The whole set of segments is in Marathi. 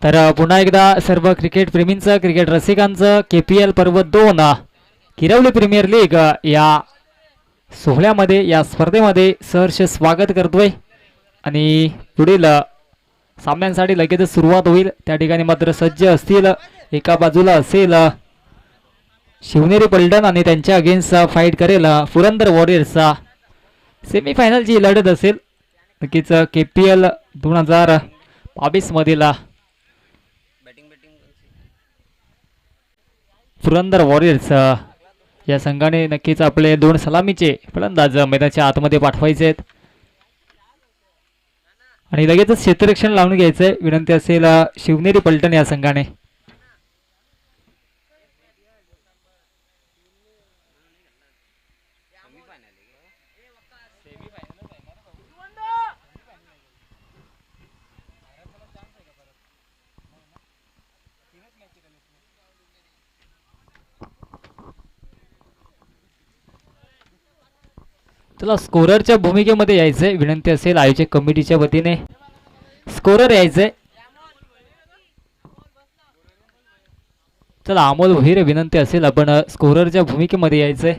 तर पुन्हा एकदा सर्व क्रिकेट प्रेमींचं, क्रिकेट रसिकांचं KPL पर्व 2 किरवली प्रीमियर लीग या सोहळ्यामध्ये, या स्पर्धेमध्ये सहर्ष स्वागत करतोय. आणि पुढील सामन्यांसाठी लगेचच सुरुवात होईल. त्या ठिकाणी मात्र सज्ज असतील. एका बाजूला असेल शिवनेरी पलटण आणि त्यांच्या अगेन्स्ट फाईट करेल पुरंदर वॉरियर्सचा सेमीफायनलची लढत असेल. नक्कीच KPL 2022 मधील पुरंदर वॉरियर्स या संघाने नक्कीच आपले 2 सलामीचे फलंदाज मैदानाच्या आतमध्ये पाठवायचे आहेत आणि लगेचच क्षेत्ररक्षण लावून घ्यायचंय विनंती असेल शिवनेरी पलटण या संघाने. चला स्कोररच्या भूमिकेमध्ये यायचंय विनंती असेल आयोजक कमिटीच्या वतीने. स्कोरर यायचंय. चला अमोल भोईर विनंती असेल आपण स्कोररच्या भूमिकेमध्ये यायचंय.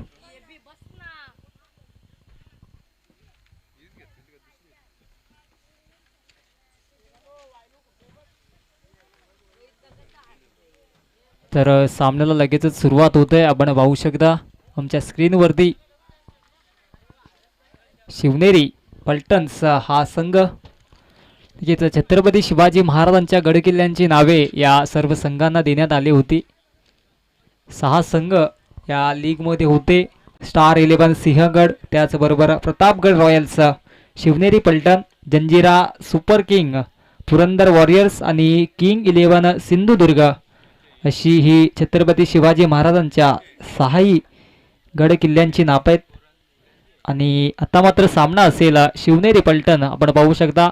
तर सामन्याला लगेचच सुरुवात होते. आपण पाहू शकता आमच्या स्क्रीनवरती शिवनेरी पलटणचा हा संघ, छत्रपती शिवाजी महाराजांच्या गडकिल्ल्यांची नावे या सर्व संघांना देण्यात आली होती. 6 संघ या लीगमध्ये होते. स्टार 11 सिंहगड, त्याचबरोबर Pratapgad royals, Shivneri Paltan, Janjira super king, Purandar warriors आणि किंग 11 सिंधुदुर्ग अशी ही छत्रपती शिवाजी महाराजांच्या 6 गडकिल्ल्यांची नावे आहेत. आणि आता मात्र सामना असेल शिवनेरी पलटण. आपण पाहू शकता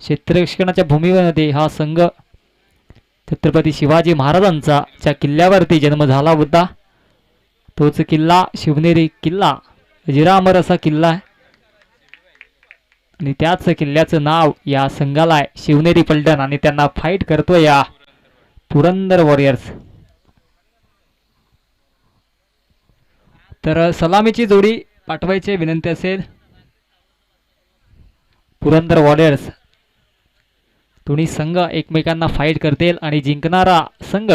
क्षेत्ररक्षणाच्या भूमिकेमध्ये हा संघ छत्रपती शिवाजी महाराजांचा ज्या किल्ल्यावरती जन्म झाला होता तोच किल्ला शिवनेरी किल्ला अजिरामर असा किल्ला आहे आणि त्याच किल्ल्याचं नाव या संघाला आहे शिवनेरी पलटण. आणि त्यांना फाईट करतोय या पुरंदर वॉरियर्स. तर सलामीची जोडी पाठवायची विनंती असेल. पुरंदर वॉरियर्स दोन्ही संघ एकमेकांना फाईट करतील आणि जिंकणारा संघ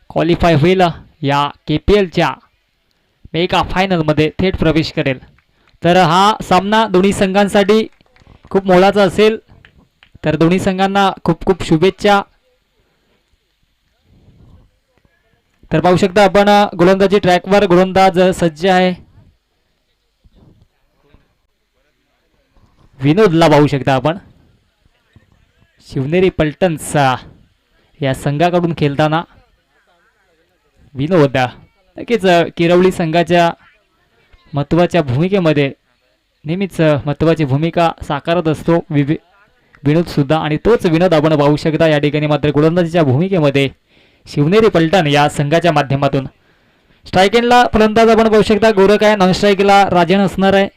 क्वालिफाय होईल या KPLच्या मेगा फायनलमध्ये थेट प्रवेश करेल. तर हा सामना दोन्ही संघांसाठी खूप मोलाचा असेल. तर दोन्ही संघांना खूप खूप शुभेच्छा. तर पाहू शकता आपण गोलंदाजी ट्रॅकवर गोलंदाज सज्ज आहे. विनोदला पाहू शकता आपण शिवनेरी पलटणचा या संघाकडून खेळताना. विनोद नक्कीच किरवली संघाच्या महत्त्वाच्या भूमिकेमध्ये नेहमीच महत्त्वाची भूमिका साकारत असतो विनोद सुद्धा. आणि तोच विनोद आपण पाहू शकता या ठिकाणी मात्र गोलंदाजीच्या भूमिकेमध्ये शिवनेरी पलटण या संघाच्या माध्यमातून. स्ट्राईक एंडला फलंदाज आपण पाहू शकता गोरख आहे. नॉन स्ट्राईकला राजन असणार आहे.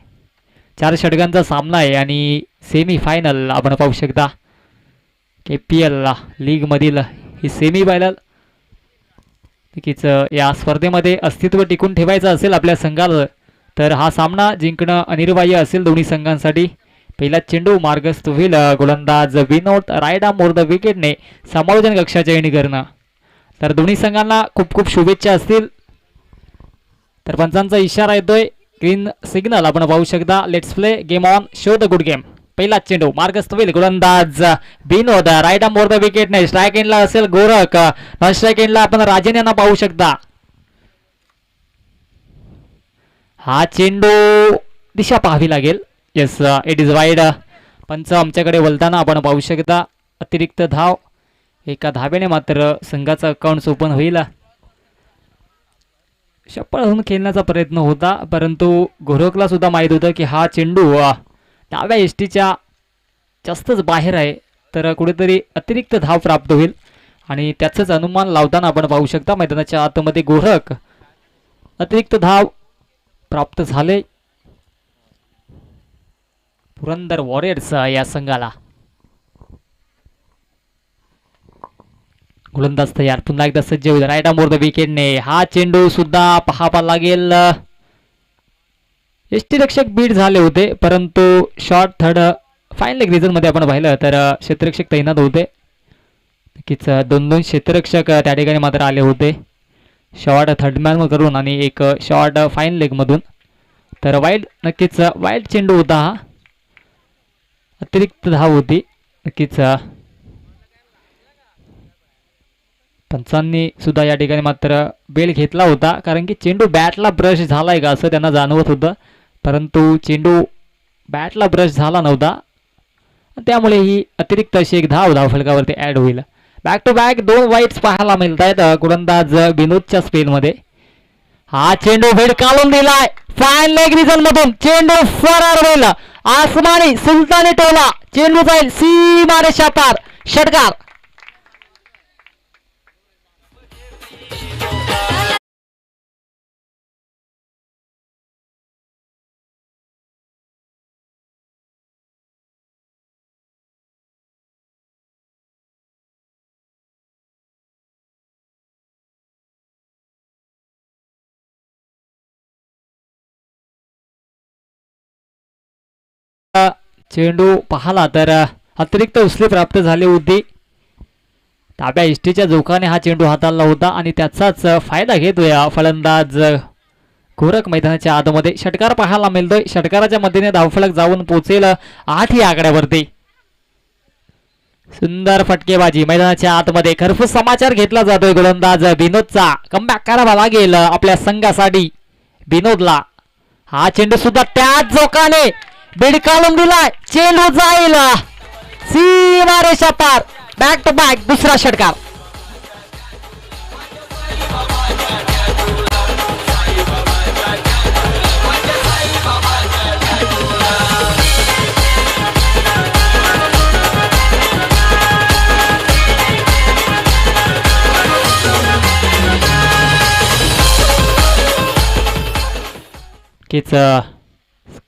4 षटकांचा सामना आहे आणि सेमी फायनल आपण पाहू शकता KPL लीग मधील ही सेमी फायनल. नक्कीच या स्पर्धेमध्ये अस्तित्व टिकून ठेवायचं असेल आपल्या संघाला तर हा सामना जिंकणं अनिवार्य असेल दोन्ही संघांसाठी. पहिला चेंडू मार्गस्थ होईल. गोलंदाज Vinod right arm over the विकेटने समालोचन कक्षाच्या एंड करणं. तर दोन्ही संघांना खूप खूप शुभेच्छा असतील. तर पंचांचा इशारा येतोय ग्रीन सिग्नल आपण पाहू शकता. Let's play game on, show the good game. पहिला चेंडू मार्गस्थ होईल. गोलंदाज Vinod right arm over the विकेटने. स्ट्राईक एंडला असेल गोरख. नॉन स्ट्राईक एंडला आपण राजन यांना पाहू शकता. हा चेंडू दिशा पाहावी लागेल. Yes, it is wide. पंच आमच्याकडे वळताना आपण पाहू शकता अतिरिक्त धाव. एका धाब्याने मात्र संघाचा अकाउंट ओपन होईल. चप्पल होऊन खेळण्याचा प्रयत्न होता परंतु गोरखला सुद्धा माहीत होतं की हा चेंडू डाव्या एसटीच्या जास्तच बाहेर आहे तर कुठेतरी अतिरिक्त धाव प्राप्त होईल. आणि त्याचंच अनुमान लावताना आपण पाहू शकता मैदानाच्या आतमध्ये गोरख अतिरिक्त धाव प्राप्त झाले पुरंदर वॉरियर्स या संघाला. गोलंदाज तयार, पुन्हा एकदा सज्ज होईल राईट आर्म द विकेटने. हा चेंडू सुद्धा पाहावा लागेल. यष्टीरक्षक बीट झाले होते, परंतु short third fine leg reason मध्ये आपण पाहिलं तर क्षेत्ररक्षक तैनात होते. नक्कीच दोन दोन क्षेत्ररक्षक त्या ठिकाणी मात्र आले होते, शॉर्ट थर्डमॅन करून आणि एक शॉर्ट फाईन लेग मधून. तर वाईड, नक्कीच वाईड चेंडू होता हा, अतिरिक्त धाव होती. नक्कीच पंचांनी सुद्धा या ठिकाणी मात्र बेल घेतला होता, कारण की चेंडू बॅटला ब्रश झालाय का असं त्यांना जाणवत होतं, परंतु चेंडू बॅटला ब्रश झाला नव्हता, त्यामुळे ही अतिरिक्त अशी एक धावफलकावरती ऍड होईल. बॅक टू बॅक दोन वाईट्स पाहायला मिळत आहेत गोलंदाज विनोदच्या स्पेलमध्ये. हा चेंडू भिडकावून दिलाय फाईन लेग रिझन मधून, चेंडू फरार होईल. आसमानी सुलतानी टोला, चेंडू जाईल सीमारेषा पार, षटकार. चेंडू पाहला तर अतिरिक्त उसळी प्राप्त झाली होती. ताब्या इष्टीच्या जोखाने हा चेंडू हाताळला होता आणि त्याचाच फायदा घेतोय फलंदाज गोरख मैदानाच्या आतमध्ये. षटकार पाहायला मिळतोय, षटकाराच्या मदतीने धावफलक जाऊन पोहोचेल 8 या आकड्यावरती. सुंदर फटकेबाजी मैदानाच्या आतमध्ये. खरपूस समाचार घेतला जातोय गोलंदाज विनोदचा. कमबॅक करावा लागेल आपल्या संघासाठी विनोदला. हा चेंडू सुद्धा त्याच जोखाने बिडकावून दिलाय, चेंडू जाईल सीमारेषा पार. बॅक टू बॅक दुसरा षटकार.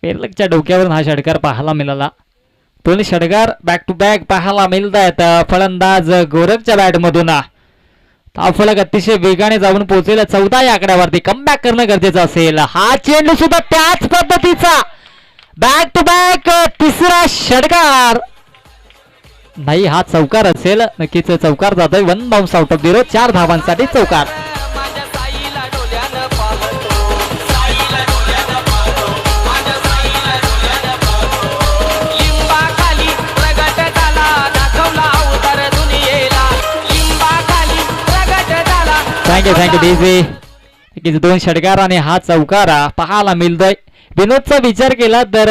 पेरलकच्या डोक्यावरून हा षटकार पाहायला मिळाला. दोन्ही षटकार बॅक टू बॅक पाहायला मिळत आहेत फलंदाज गोरखच्या बॅटमधून. धावफलक अतिशय वेगाने जाऊन पोहोचेल 14 या आकड्यावरती. कमबॅक करणं गरजेचं असेल. हा चेंडू सुद्धा त्याच पद्धतीचा, बॅक टू बॅक तिसरा षटकार. नाही, हा चौकार असेल. नक्कीच चौकार जातोय. 1 बाउन्स आउट ऑफ 0, 4 धावांसाठी चौकार. Thank you DJ. 2 षटकार आणि हा चौकार पाहायला मिळतोय. विनोदचा विचार केला तर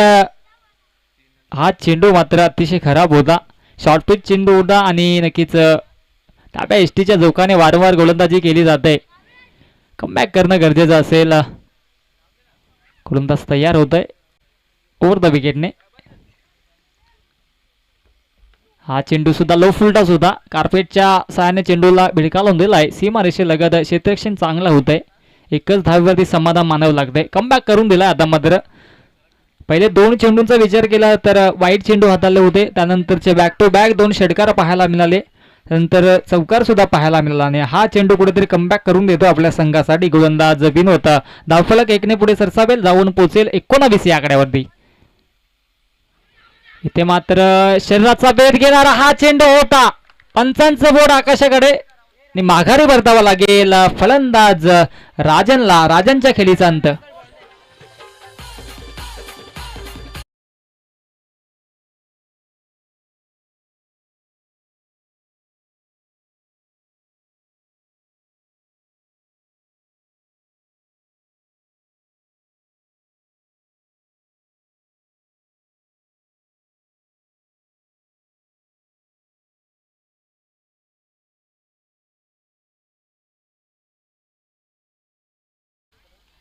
हा चेंडू मात्र अतिशय खराब होता, शॉर्ट पिच चेंडू होता आणि नक्कीच ताब्या एसटीच्या जोखाने वारंवार गोलंदाजी केली जाते. कमबॅक करणं गरजेचं असेल. गोलंदाज तयार होत आहे ओव्हर द विकेटने. हा चेंडू सुद्धा लो फुलटॉस होता, कार्पेटच्या सहाय्याने चेंडूला भिडकावून दिलाय. सीमारेषेलगत क्षेत्ररक्षण चांगलं होत आहे, एकच धावेवरती समाधान मानावं लागतंय. कमबॅक करून दिलाय आता मात्र. पहिले 2 चेंडूंचा विचार केला तर वाईट चेंडू हाताळले होते, त्यानंतरचे बॅक टू बॅक 2 षटकार पाहायला मिळाले, नंतर चौकार सुद्धा पाहायला मिळाला आणि हा चेंडू कुठेतरी कमबॅक करून देतो आपल्या संघासाठी गोलंदाज विनोद. धावफलक 1ने पुढे सरसावेल, जाऊन पोहोचेल 19 या आकड्यावरती. इथे मात्र शरीराचा बेट घेणारा हा चेंडू होता. पंचांचं बोट आकाशाकडे आणि माघारी परतावा लागेल फलंदाज राजनला. राजनच्या खेळीचा अंत.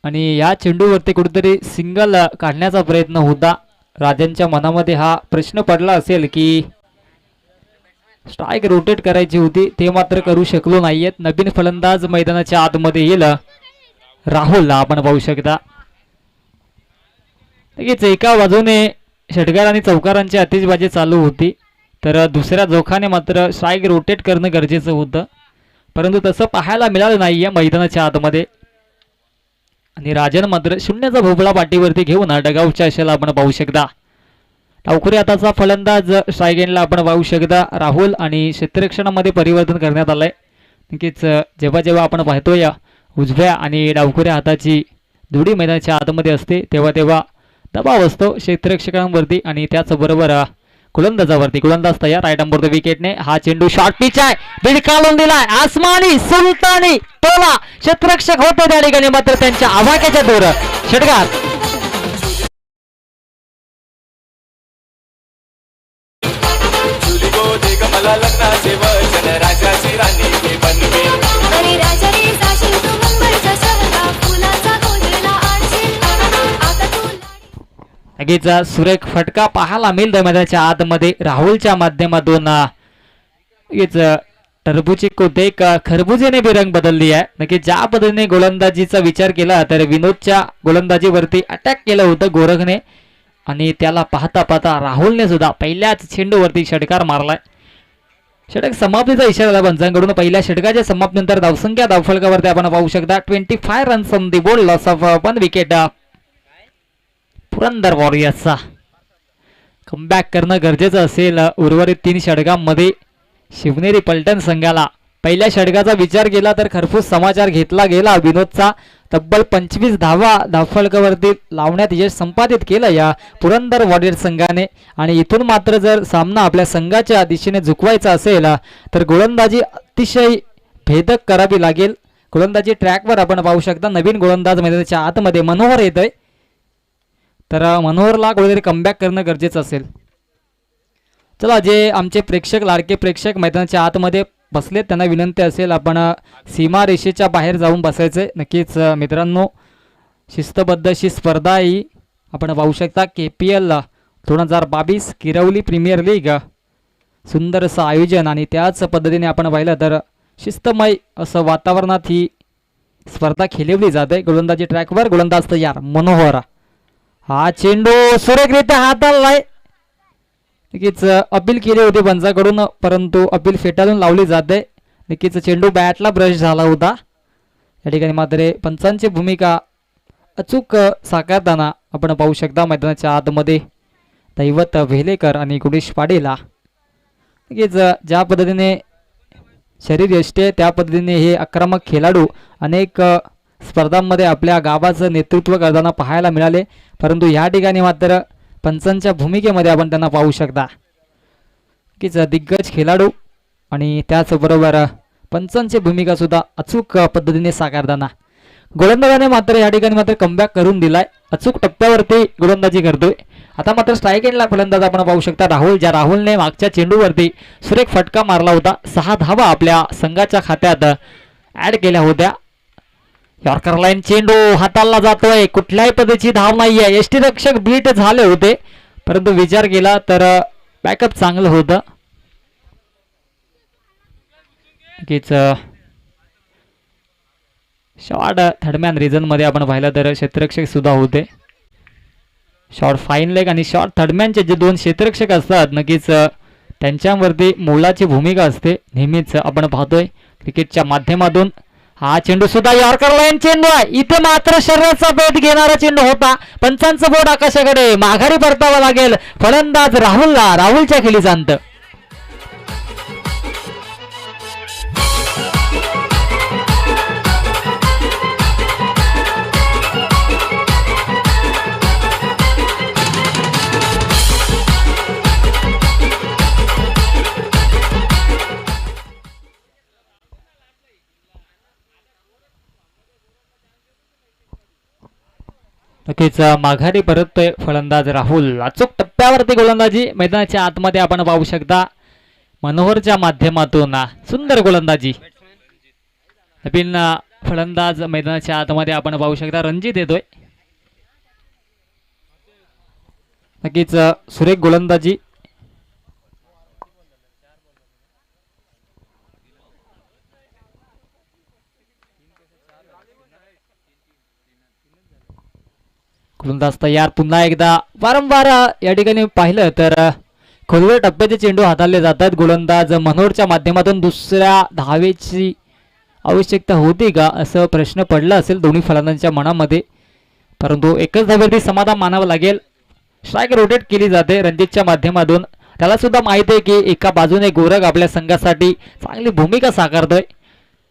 आणि या चेंडूवरती कुठेतरी सिंगल काढण्याचा प्रयत्न होता. राजनच्या मनामध्ये हा प्रश्न पडला असेल की स्ट्राईक रोटेट करायची होती, ते मात्र करू शकलो नाहीयेत. नवीन फलंदाज मैदानाच्या आतमध्ये येईल राहुलला आपण पाहू शकता. लगेच एका बाजूने षटकार आणि चौकारांची आतिषबाजी चालू होती, तर दुसऱ्या जोखाने मात्र स्ट्राईक रोटेट करणं गरजेचं होतं. परंतु तसं पाहायला मिळालं नाही या मैदानाच्या आतमध्ये. आणि राजन मात्र शून्याचा भोपळा पाठीवरती घेऊन डगाऊच्या आशेला आपण पाहू शकता. डावखुरी हाताचा फलंदाज स्ट्राईक एंडला आपण पाहू शकता राहुल आणि क्षेत्ररक्षणामध्ये परिवर्तन करण्यात आलंय. नक्कीच जेव्हा जेव्हा आपण पाहतोय उजव्या आणि डावखुऱ्या हाताची जोडी मैदानाच्या आतमध्ये असते तेव्हा तेव्हा दबाव असतो क्षेत्ररक्षकांवरती आणि त्याचबरोबर गोलंदाजावरती. गोलंदाज तयार राईट नंबर द विकेटने. हा चेंडू शॉर्ट पिच आहे, बिडकावून दिलाय आसमानी सुलतानी टोला. क्षेत्ररक्षक होते त्या ठिकाणी मात्र त्यांच्या आवाक्याच्या दोर षटकार. लगेच सुरेख फटका पाहायला मिळतो मैदानाच्या आतमध्ये राहुलच्या माध्यमातून. लगेच टरबूची कोतेक खरबुजेने बेरंग बदलली आहे. नक्की ज्या पद्धतीने गोलंदाजीचा विचार केला तर विनोदच्या गोलंदाजीवरती अटॅक केलं होतं गोरखने आणि त्याला पाहता पाहता राहुलने सुद्धा पहिल्याच चेंडूवरती षटकार मारलाय. षटक समाप्तीचा इशारा पंचांकडून. पहिल्या षटकाच्या समाप्तीनंतर धावसंख्या धावफलकावरती आपण पाहू शकता 25 runs on the board, loss of 1 wicket. Purandar वॉरियर्सचा कमबॅक करणं गरजेचं असेल उर्वरित 3 षटकांमध्ये. शिवनेरी पलटण संघाला पहिल्या षटकाचा विचार केला तर खरपूस समाचार घेतला गेला. विनोदचा तब्बल 25 धावा धावफलकावरती लावण्यात यश संपादित केलं या पुरंदर वॉरियर्स संघाने. आणि इथून मात्र जर सामना आपल्या संघाच्या दिशेने झुकवायचा असेल तर गोलंदाजी अतिशय भेदक करावी लागेल. गोलंदाजी ट्रॅकवर आपण पाहू शकता नवीन गोलंदाज मैदानाच्या आतमध्ये मनोहर येतोय, तर मनोहरला कुठेतरी कमबॅक करणं गरजेचं असेल. चला, जे आमचे प्रेक्षक लाडके प्रेक्षक मैदानाच्या आतमध्ये बसले त्यांना विनंती असेल आपण सीमा रेषेच्या बाहेर जाऊन बसायचे. नक्कीच मित्रांनो, शिस्तबद्ध अशी स्पर्धा ही आपण पाहू शकता. KPL 2022 किरवली प्रीमियर लीग सुंदर असं आयोजन आणि त्याच पद्धतीने आपण पाहिलं तर शिस्तमय असं वातावरणात ही स्पर्धा खेळवली जाते. गोलंदाजी ट्रॅकवर, गोलंदाज तयार मनोहर. हा चेंडू सुरेखरित्या हाताळलाय. नक्कीच अपील केली होती पंचाकडून परंतु अपील फेटाळून लावली जाते. नक्कीच चेंडू बॅटला ब्रश झाला होता. या ठिकाणी मात्र पंचांची भूमिका अचूक साकारताना आपण पाहू शकता मैदानाच्या आतमध्ये दैवत वेलेकर आणि गुणेश पाडेला. नक्कीच ज्या पद्धतीने शरीर यष्टे त्या पद्धतीने हे आक्रमक खेळाडू अनेक स्पर्धांमध्ये आपल्या गावाचं नेतृत्व करताना पाहायला मिळाले, परंतु या ठिकाणी मात्र पंचांच्या भूमिकेमध्ये आपण त्यांना पाहू शकता की दिग्गज खेळाडू आणि त्याचबरोबर पंचांची भूमिका सुद्धा अचूक पद्धतीने साकारताना. गोलंदाजाने मात्र या ठिकाणी मात्र कमबॅक करून दिलाय. अचूक टप्प्यावरती गोलंदाजी करतोय. आता मात्र स्ट्राईक एंडला फलंदाज आपण पाहू शकता राहुल, ज्या राहुलने मागच्या चेंडूवरती सुरेख फटका मारला होता. 6 धावा आपल्या संघाच्या खात्यात ऍड केल्या होत्या. यॉर्कर लाईन चेंडू हाताळला जातोय, कुठल्याही पद्धतीची धाव नाहीये. यष्टीरक्षक बीट झाले होते परंतु विचार केला तर बॅकअप चांगलं होतं. नक्कीच शॉर्ट थर्डमॅन रिझन मध्ये आपण पाहिलं तर क्षेत्ररक्षक सुद्धा होते. शॉर्ट फाईन लेग आणि शॉर्ट थर्डमॅनचे जे 2 क्षेत्ररक्षक असतात नक्कीच त्यांच्यावरती मोलाची भूमिका असते. नेहमीच आपण पाहतोय क्रिकेटच्या माध्यमातून. हा चेंडू सुद्धा यॉर्कर लाईन चेंडू आहे. इथे मात्र शरीराचा बेट घेणारा चेंडू होता. पंचांचं बोट आकाशाकडे, माघारी परतावा लागेल फलंदाज राहुलला. राहुलच्या खेळीचा अंत. नक्कीच माघारी परततोय फलंदाज राहुल. अचूक टप्प्यावरती गोलंदाजी मैदानाच्या आतमध्ये आपण पाहू शकता. मनोहरच्या माध्यमातून सुंदर गोलंदाजी. नवीन फलंदाज मैदानाच्या आतमध्ये आपण पाहू शकता रणजित येतोय. नक्कीच सुरेख गोलंदाजी. गोलंदाज तयार. पुन्हा एकदा वारंवार या ठिकाणी पाहिलं तर खोलवर टप्प्याचे चेंडू हाताळले जातात. गोलंदाज मनोहरच्या माध्यमातून दुसऱ्या धावेची आवश्यकता होती का असं प्रश्न पडला असेल दोन्ही फलंदाजांच्या मनामध्ये, परंतु एकच धावेवरती समाधान मानावं लागेल. स्ट्राईक रोटेट केली जाते रणजितच्या माध्यमातून. त्याला सुद्धा माहिती आहे की एका बाजूने गोरख आपल्या संघासाठी चांगली भूमिका साकारतोय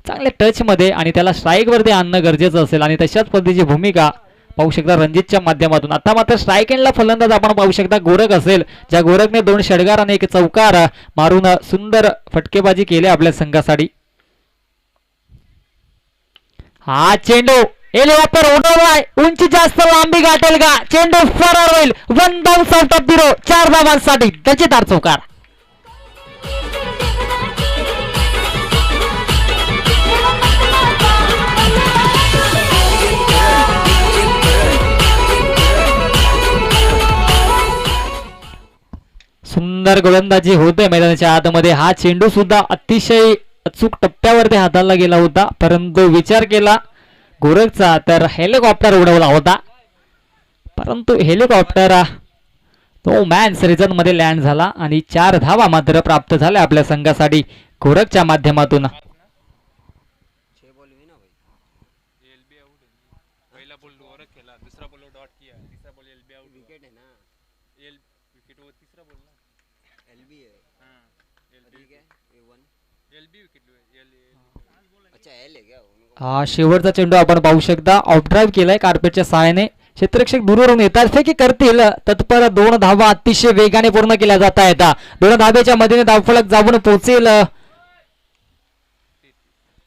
चांगल्या टचमध्ये, आणि त्याला स्ट्राईकवरती आणणं गरजेचं असेल, आणि तशाच पद्धतीची भूमिका पाहू शकता रणजितच्या माध्यमातून. आता मात्र स्ट्राईक एंडला फलंदाज आपण पाहू शकता गोरख असेल, ज्या गोरखने 2 षटकार आणि 1 चौकार मारून सुंदर फटकेबाजी केली आपल्या संघासाठी. हा चेंडू एलिवापर उडवलाय, उंची जास्त लांबी गाठेल का, चेंडू फरार होईल. 1 बाउन्स आउट ऑफ 0, 4 धावांसाठी दर्जेदार चौकार. सुंदर गोलंदाजी होते मैदानाच्या आतमध्ये. हा चेंडू सुद्धा अतिशय अचूक टप्प्यावरती हाताळला गेला होता, परंतु विचार केला गोरखचा तर हेलिकॉप्टर उडवला होता, परंतु हेलिकॉप्टर तो मॅन्स रिझन मध्ये लँड झाला आणि 4 धावा मात्र प्राप्त झाल्या आपल्या संघासाठी गोरखच्या माध्यमातून. हा शेवटचा चेंडू आपण पाहू शकता आउट ड्राईव्ह केलाय कार्पेटच्या सहाय्याने. क्षेत्ररक्षक दूरवरून येतात, फेकी करतील तत्पर. 2 धावा अतिशय वेगाने पूर्ण केल्या जात आहेत. 2 धाब्याच्या मदतीने धावफलक जाऊन पोहोचेल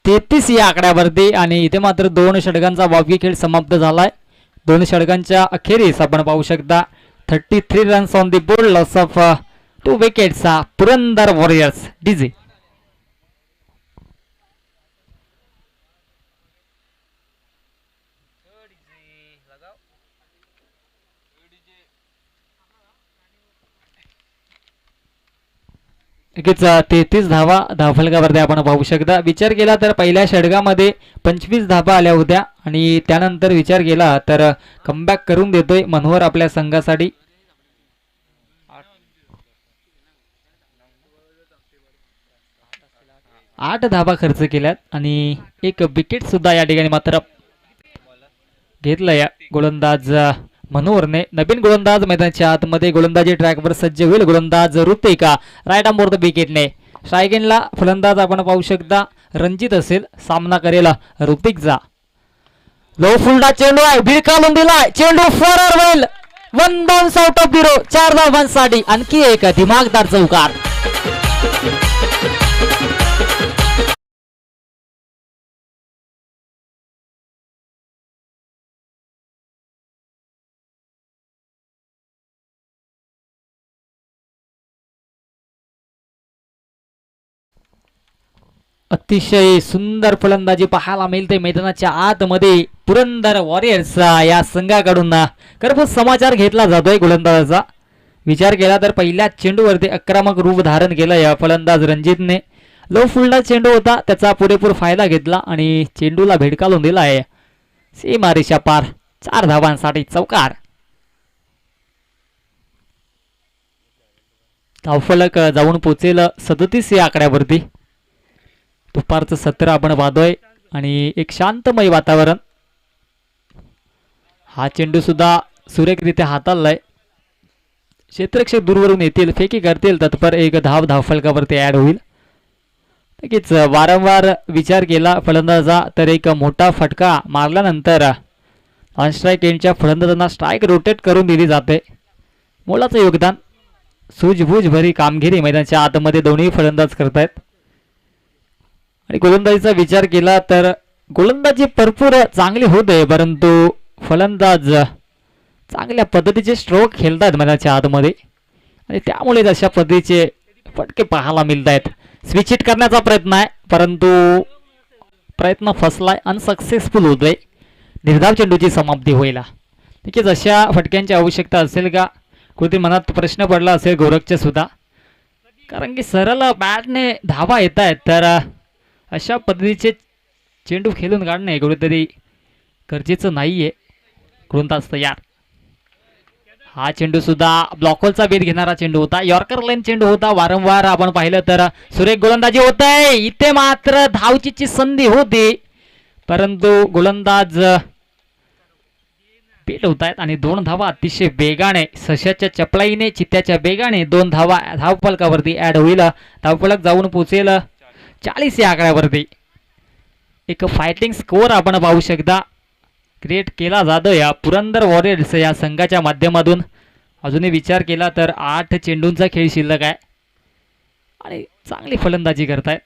33 या आकड्यावरती, आणि इथे मात्र 2 षटकांचा वावगी खेळ समाप्त झालाय. 2 षटकांच्या अखेरीस आपण पाहू शकता 33 runs on the board, loss of 2 wickets. Purandar warriors DJ. नक्कीच 33 धावा धावफलकावरती आपण पाहू शकता. विचार केला तर पहिल्या षटकामध्ये 25 धावा आल्या होत्या, आणि त्यानंतर विचार केला तर कमबॅक करून देतोय मनोहर आपल्या संघासाठी. 8 धावा खर्च केल्यात आणि 1 विकेट सुद्धा या ठिकाणी मात्र घेतलं या गोलंदाज मनोहरने. नवीन गोलंदाज मैदानाच्या आतमध्ये गोलंदाजी ट्रॅकवर सज्ज होईल. गोलंदाज ऋतिका राईट आर्म द विकेटने. स्ट्राईक एंडला फलंदाज आपण पाहू शकता रणजित असेल, सामना करेल ऋतिकचा. लो फुलडा चेंडू आहे, भिरकावून दिलाय, चेंडू फरार होईल. 1 बाउन्स आउट ऑफ 0, 4 धावांसाठी आणखी एक दिमागदार चौकार. अतिशय सुंदर फलंदाजी पाहायला मिळते मैदानाच्या आतमध्ये पुरंदर वॉरियर्स या संघाकडून. खरंच समाचार घेतला जातोय गोलंदाजाचा. विचार केला तर पहिल्या चेंडूवरती आक्रमक रूप धारण केलं या फलंदाज रणजितने. लो फुलडा चेंडू होता, त्याचा पुरेपूर फायदा घेतला आणि चेंडूला भेडकावून दिलाय सीमारेषा पार. 4 धावांसाठी चौकार. धावफलक जाऊन पोचेल 37 या आकड्यावरती. दुपारचं सत्र आपण पाहतोय आणि एक शांतमय वातावरण. हा चेंडू सुद्धा सुरेखरित्या हाताळलाय. क्षेत्ररक्षक दूरवरून येतील, फेकी करतील तत्पर. 1 धाव धावफलकावरती ऍड होईल. नक्कीच वारंवार विचार केला फलंदाजा तर एक मोठा फटका मारल्यानंतर ऑन स्ट्राईक एंडच्या फलंदाजांना स्ट्राईक रोटेट करून दिली जाते. मोलाचं योगदान, सूझबूझ भरी कामगिरी मैदानाच्या आतमध्ये दोन्ही फलंदाज करतायत. आणि गोलंदाजीचा विचार केला तर गोलंदाजी भरपूर चांगली होते, परंतु फलंदाज चांगल्या पद्धतीचे स्ट्रोक खेळतात मैदानाच्या आतमध्ये आणि त्यामुळे अशा पद्धतीचे फटके पाहायला मिळत आहेत. स्विच हिट करण्याचा प्रयत्न आहे, परंतु प्रयत्न फसलाय, अनसक्सेसफुल होतोय. निर्धाव चेंडूची समाप्ती होईल. नक्कीच अशा फटक्यांची आवश्यकता असेल का, कुठे मनात प्रश्न पडला असेल गोरखच्या सुद्धा, कारण की सरळ बॅटने धावा येत आहेत, तर अशा पद्धतीचे चेंडू खेळून काढणे कुठेतरी गरजेचं नाहीये. गोलंदाज तयार. हा चेंडू सुद्धा ब्लॉकहोलचा बेट घेणारा चेंडू होता. यॉर्कर लाईन चेंडू होता. वारंवार आपण पाहिलं तर सुरेख गोलंदाजी होत आहे. इथे मात्र धावचीची संधी होती परंतु गोलंदाज पेट होत आहेत आणि 2 धावा अतिशय वेगाने सशाच्या चपलाईने चित्त्याच्या वेगाने 2 धावा धावफलकावरती ऍड होईल. धावफलक जाऊन पोहोचेल 40 या आकड्यावरती. एक फायटिंग स्कोअर आपण पाहू शकता क्रिएट केला जातो या पुरंदर वॉरियर्स या संघाच्या माध्यमातून. अजूनही विचार केला तर 8 चेंडूंचा खेळ शिल्लक आहे आणि चांगली फलंदाजी करतायत.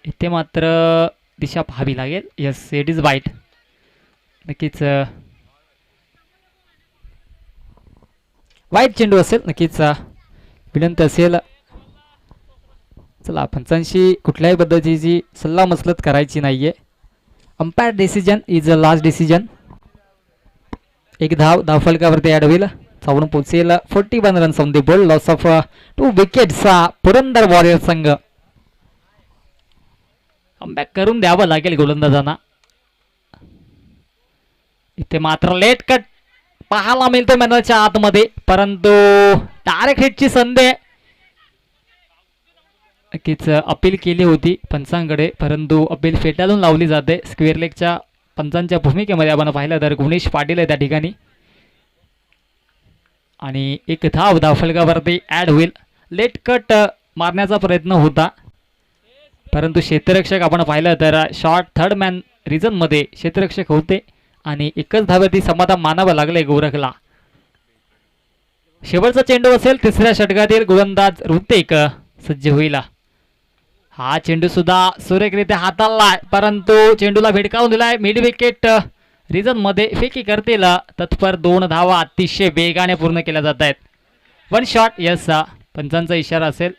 इथे मात्र दिशा पाहावी लागेल. यस इट इज वाईट. नक्कीच वाईट चेंडू असेल. नक्कीच विनंती असेल. चला पंचांशी कुठल्याही पद्धतीची सल्लामसलत करायची नाहीये. Umpire decision is a last decision. एक धावफलकावरती ऍड होईल. चावून पोहोचेल 41 runs on the ball. Loss of 2 wickets. Purandar warrior संघ कमबॅक करून द्यावं लागेल गोलंदाजांना. इथे मात्र लेट कट पाहायला मिळतो मॅनच्या आतमध्ये परंतु डायरेक्ट हिटची संधी. नक्कीच अपील केली होती पंचांकडे परंतु अपील फेटाळून लावली जाते. स्क्वेअर लेगच्या पंचांच्या भूमिकेमध्ये आपण पाहिलं तर गुणेश पाटील आहे त्या ठिकाणी आणि एक धावफलकावरती ऍड होईल. लेट कट मारण्याचा प्रयत्न होता परंतु क्षेत्ररक्षक आपण पाहिलं तर शॉर्ट थर्ड मॅन रिझन मध्ये क्षेत्ररक्षक होते आणि एकच धावेवरती समाधान मानावं लागले गोरखला. शेवटचा चेंडू असेल तिसऱ्या षटकातील. गोलंदाज ऋतिक सज्ज होईल. हा चेंडू सुद्धा सुरेखरित्या हाताळलाय परंतु चेंडूला भिडकावून दिलाय. मिड विकेट रिझन मध्ये फेकी करतील. तत्पर 2 धावा अतिशय वेगाने पूर्ण केल्या जात आहेत. 1 शॉट. यस पंचांचा इशारा असेल.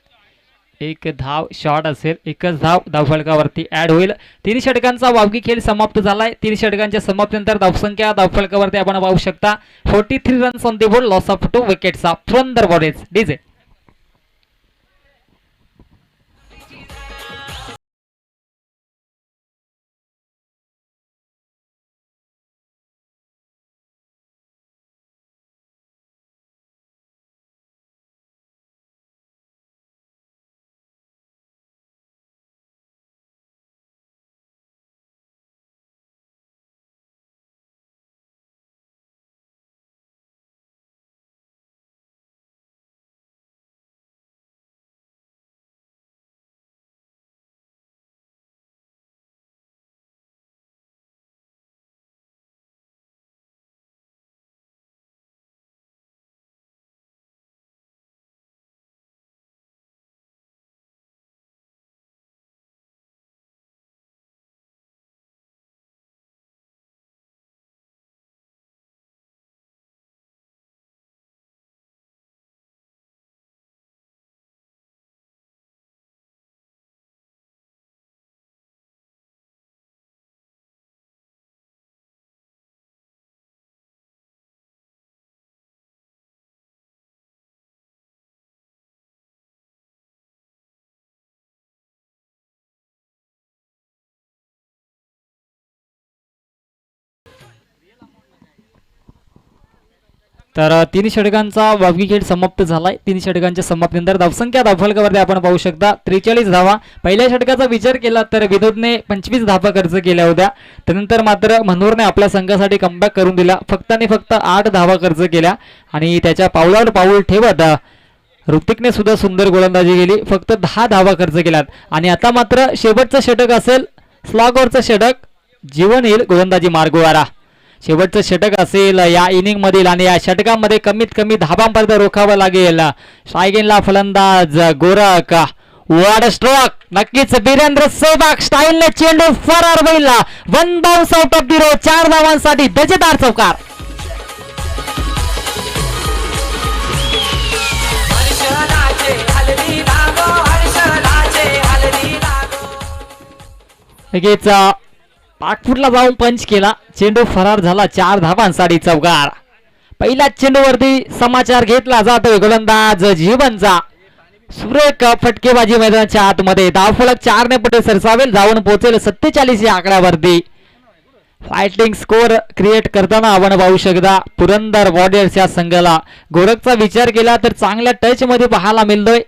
एक धाव शॉट असेल. एकच धावफलकावरती ऍड होईल. 3 षटकांचा वावगी खेळ समाप्त झालाय. 3 षटकांच्या समाप्तीनंतर धावसंख्या धावफलकावरती आपण पाहू शकता 43 runs on the board. Loss of 2 wickets. Purandar warriors DJ. तर 3 षटकांचा वावगी खेळ समाप्त झालाय. 3 षटकांच्या समाप्तीनंतर धावसंख्या धावफलकावरती आपण पाहू शकता 43 धावा. पहिल्या षटकाचा विचार केला तर विनोदने 25 धावा खर्च केल्या होत्या. त्यानंतर मात्र मनोहरने आपल्या संघासाठी कमबॅक करून दिला. फक्त 8 धावा खर्च केल्या आणि त्याच्या पावलावर पाऊल ठेवत ऋतिकने सुद्धा सुंदर गोलंदाजी केली. फक्त 10 धावा खर्च केल्यात आणि आता मात्र शेवटचं षटक असेल. स्लॉगवरचं षटक. जीवन येईल गोलंदाजी मार्गवारा. शेवटचं षटक असेल या इनिंग मधील आणि या षटकामध्ये कमीत कमी धाबांपर्यंत रोखावं लागेल. स्ट्रायगिंगला फलंदाज गोरख. Ward stroke. नक्कीच वीरेंद्र सेहवाग स्टाईलने चेंडू फरार होईल. 1 bounce out of the row. 4 धावांसाठी दर्जेदार चौकार. लगेच पाठफुटला जाऊन पंच केला. चेंडू फरार झाला. 4 धावांसाठी चौकार. पहिल्याच चेंडूवरती समाचार घेतला जातोय गोलंदाज जीवनचा. सुरेख फटकेबाजी मैदानाच्या आतमध्ये. धावफलक 4 ने पुढे सरसावेल. जाऊन पोहोचेल 47 या आकड्यावरती. फायटिंग स्कोर क्रिएट करताना आपण पाहू शकता पुरंदर वॉरियर्स या संघाला गोरखचा विचार केला तर चांगल्या टच मध्ये पाहायला मिळतोय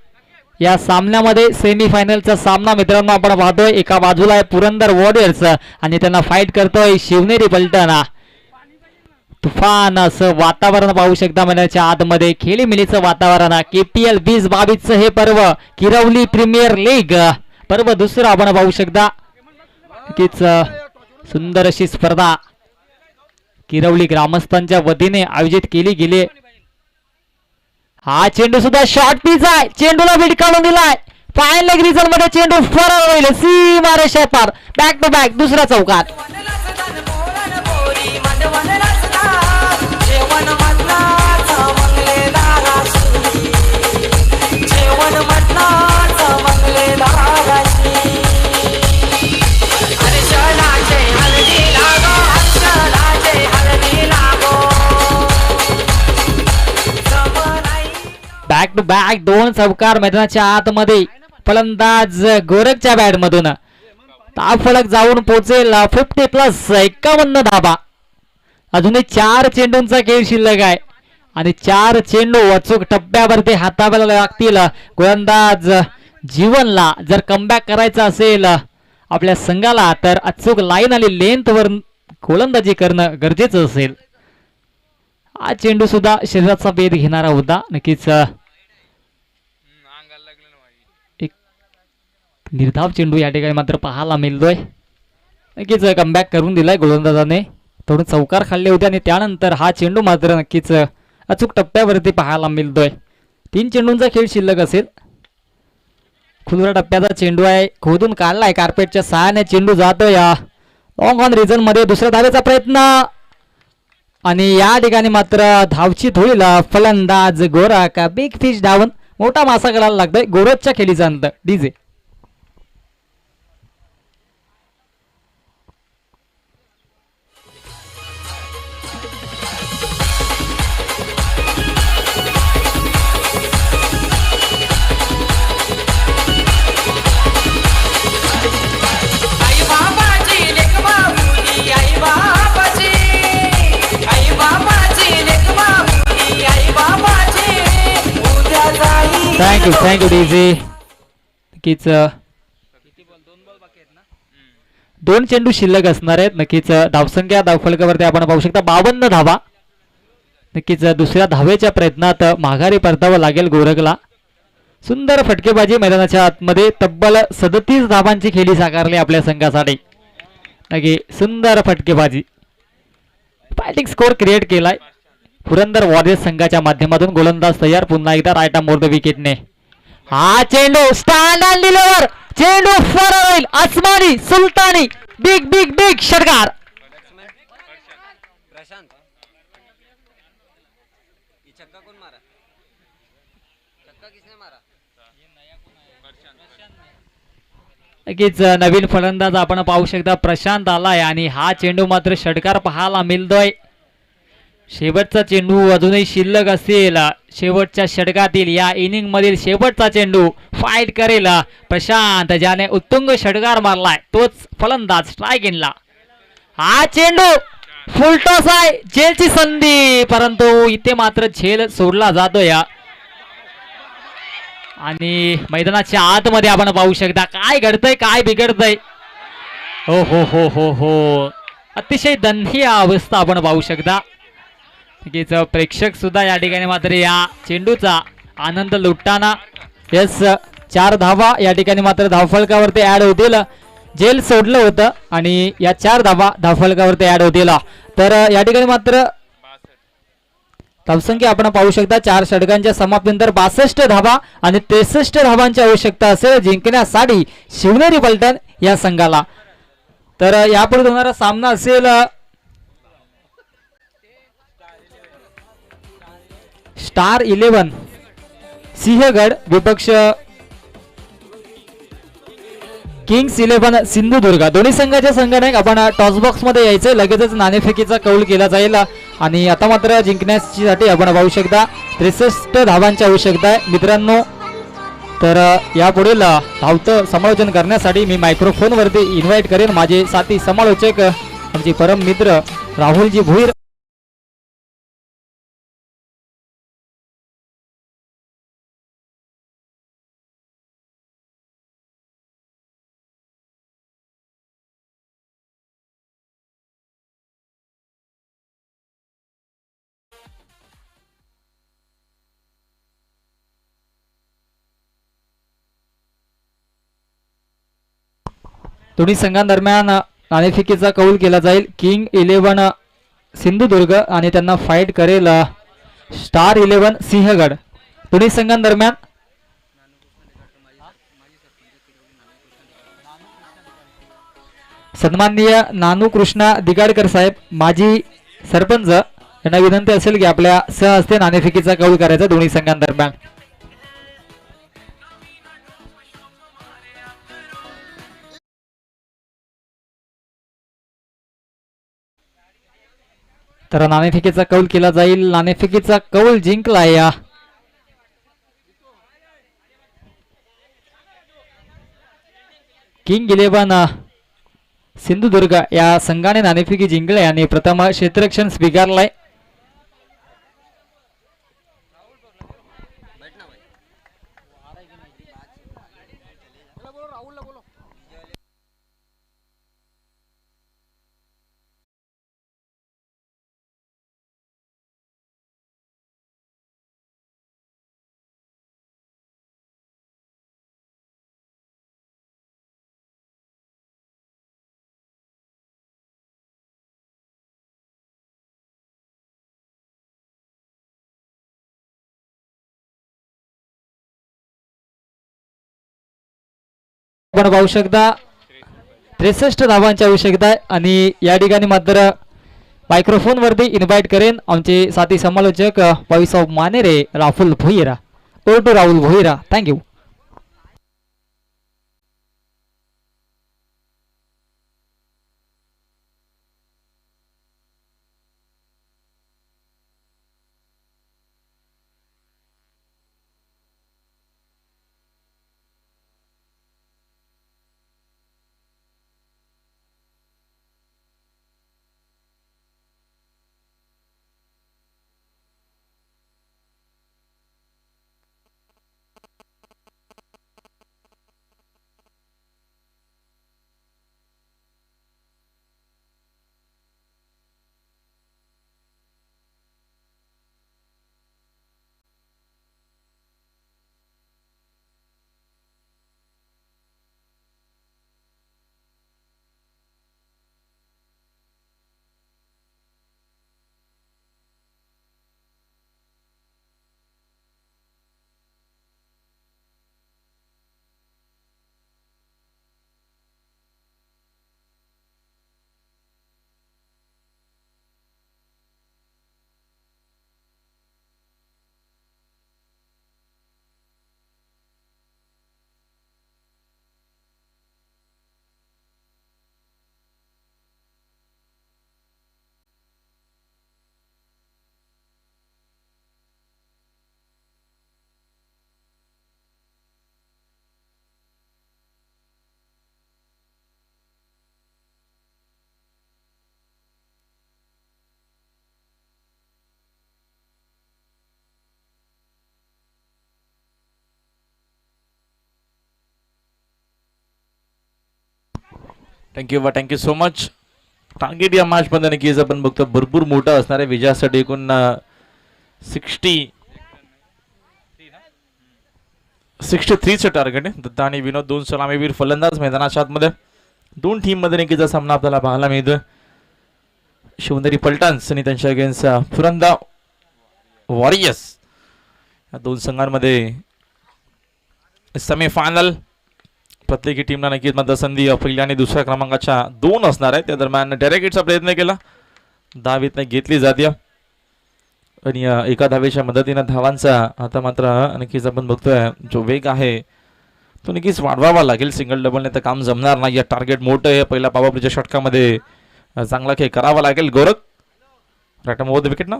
या सामन्यामध्ये. सेमीफायनलचा सामना मित्रांनो आपण पाहतोय. एका बाजूला आहे पुरंदर वॉरियर्स आणि त्यांना फाईट करतोय शिवनेरी पलटण. तुफान असं वातावरण पाहू शकता मैदानाच्या आतमध्ये खेळीमेळीचं वातावरण. KPL 2022 हे पर्व किरवली प्रीमियर लीग पर्व दुसरं आपण पाहू शकता. नक्कीच सुंदर अशी स्पर्धा किरवली ग्रामस्थांच्या वतीने आयोजित केली गेली. हा चेंडू सुद्धा शॉर्ट पिच आहे. चेंडूला बीट काढून दिलाय. फाईन लेग रिझन मध्ये चेंडू फरार होईल. सीमारेषा पार. बॅक टू बॅक दुसरा चौकात. बॅक टू बॅक दोन चौकार मैदानाच्या आतमध्ये. फलंदाज गोरखच्या बॅट मधून फलक जाऊन पोहोचेल 50+51 धाबा. अजूनही 4 चेंडूंचा खेळ शिल्लक आहे आणि 4 चेंडू अचूक टप्प्यावरती हाताळायला लागतील गोलंदाज जीवनला. जर कमबॅक करायचं असेल आपल्या संघाला तर अचूक लाईन आणि लेंथ वर गोलंदाजी करणं गरजेचं असेल. हा चेंडू सुद्धा शरीराचा वेध घेणारा होता. नक्कीच एक निर्धाव चेंडू या ठिकाणी मात्र पाहायला मिळतोय. नक्कीच कमबॅक करून दिलाय गोलंदाजाने. थोडं चौकार खाल्ले होते आणि त्यानंतर हा चेंडू मात्र नक्कीच अचूक टप्प्यावरती पाहायला मिळतोय. 3 चेंडूंचा खेळ शिल्लक असेल. खुलरा टप्प्याचा चेंडू आहे. खोदून काढलाय कार्पेटच्या सहाय्याने चेंडू जातोय या लॉंग ऑन रिजन मध्ये. दुसऱ्या धावेचा प्रयत्न आणि या ठिकाणी मात्र धावची होईल. फलंदाज गोरख बिग फिश धावून मोठा मासा करायला लागतोय. गोरखच्या खेळीचा अंत डीजे. Thank you DJ. नक्कीच 2 चेंडू शिल्लक असणार आहेत. नक्कीच धावसंख्या धावफलकावरती आपण पाहू शकता 52 धावा. नक्कीच दुसऱ्या धावेच्या प्रयत्नात माघारी परतावं लागेल गोरखला. सुंदर फटकेबाजी मैदानाच्या आतमध्ये. तब्बल 37 धावांची खेळी साकारली आपल्या संघासाठी. नक्की सुंदर फटकेबाजी. फायटिंग स्कोर क्रिएट केलाय पुरंदर वॉरियर्स संघाच्या माध्यमातून. गोलंदाज तयार पुन्हा एकदा राईट आर्म मोर द विकेटने. हा चेंडू स्टँड अँड डिलिव्हर. चेंडू फरार होईल. आसमानी सुलतानी बिग बिग बिग षटकार. नक्कीच नवीन फलंदाज आपण पाहू शकता प्रशांत आलाय आणि हा चेंडू मात्र षटकार पाहायला मिळतोय. शेवटचा चेंडू अजूनही शिल्लक असेल. शेवटच्या षटकातील या इनिंग मधील शेवटचा चेंडू फाईट करेल प्रशांत ज्याने उत्तुंग षटकार मारलाय तोच फलंदाज स्ट्राईक इनला. हा चेंडू फुलटॉस आहे. झेलची संधी परंतु इथे मात्र झेल सोडला जातोय आणि मैदानाच्या आतमध्ये आपण पाहू शकता काय घडतंय काय बिघडतंय. हो हो हो हो हो अतिशय दयनीय अवस्था आपण पाहू शकता. नक्कीच प्रेक्षक सुद्धा या ठिकाणी मात्र या चेंडूचा आनंद लुटताना. यस 4 धावा या ठिकाणी मात्र धावफलकावरती ऍड होतील. जेल सोडलं होतं आणि या 4 धावा धावफलकावरती ऍड होतील. तर या ठिकाणी मात्र धावसंख्या आपण पाहू शकता 4 षटकांच्या समाप्तीनंतर 62 धावा आणि 63 धावांची आवश्यकता असेल जिंकण्यासाठी शिवनेरी पलटण या संघाला. तर यापुढे होणारा सामना असेल स्टार 11 सिंहगड विपक्ष किंग्स 11 सिंधुदुर्ग. दोन्ही संघाच्या संघाने आपण टॉस बॉक्स मध्ये यायचंय. लगेचच नाणेफेकीचा कौल केला जाईल आणि आता मात्र जिंकण्यासाठी आपण पाहू शकता 63 धावांची आवश्यकता आहे मित्रांनो. तर यापुढील धावतं समालोचन करण्यासाठी मी मायक्रोफोन वरती इन्व्हाइट करेन माझे साथी समालोचक आमचे परम मित्र राहुलजी भोईर दोन्ही संघांदरम्यान नाणेफेकीचा कौल केला जाईल. किंग 11 सिंधुदुर्ग आणि त्यांना फाईट करेल स्टार 11 सिंहगड. दोन्ही संघांदरम्यान सन्माननीय नानू कृष्णा दिगाडकर साहेब माजी सरपंच यांना विनंती असेल की आपल्या सहहस्ते नाणेफेकीचा कौल करायचा दोन्ही संघांदरम्यान. तर नाणेफेकीचा कौल केला जाईल. नाणेफेकीचा कौल जिंकला या किंग 11 सिंधुदुर्ग या संघाने नाणेफेकी जिंकले आणि प्रथम क्षेत्ररक्षण स्वीकारलाय. आपण पाहू शकता 63 धावांची आवश्यकता आहे आणि या ठिकाणी मात्र मायक्रोफोन वरती इन्व्हाइट करेन आमचे साथी समालोचक वॉइस ऑफ मानेरे Rahul Bhoira. Over to Rahul Bhoira. Thank you. Thank you so much. Target या मॅच मध्ये नक्कीच आपण बघतो भरपूर मोठा असणार आहे. विजयासाठी एकूण 63चं टार्गेट आहे. दत्ता आणि विनोद 2 सलामीवीर फलंदाज मैदानाच्या आतमध्ये. दोन टीम मध्ये नक्कीचा सामना आपल्याला पाहायला मिळतोय. शिवनेरी पलटन्स आणि त्यांच्या अगेन्स्ट फुरंदा वॉरियर्स या दोन संघांमध्ये सेमीफायनल. प्रत्येकी टीमला नक्कीच मतसंधी पहिल्या आणि दुसऱ्या क्रमांकाच्या 2 असणार आहे. त्या दरम्यान डायरेक्टचा प्रयत्न केला, धावीत घेतली जाते आणि एका धावेच्या मदतीने धावांचा आता मात्र नक्कीच आपण बघतोय जो वेग आहे तो नक्कीच वाढवावा लागेल. सिंगल डबलने तर काम जमणार नाही. या टार्गेट मोठं आहे. पहिल्या पावरच्या षटकामध्ये चांगला खेळ करावा लागेल. Gorakh right more the wicket ना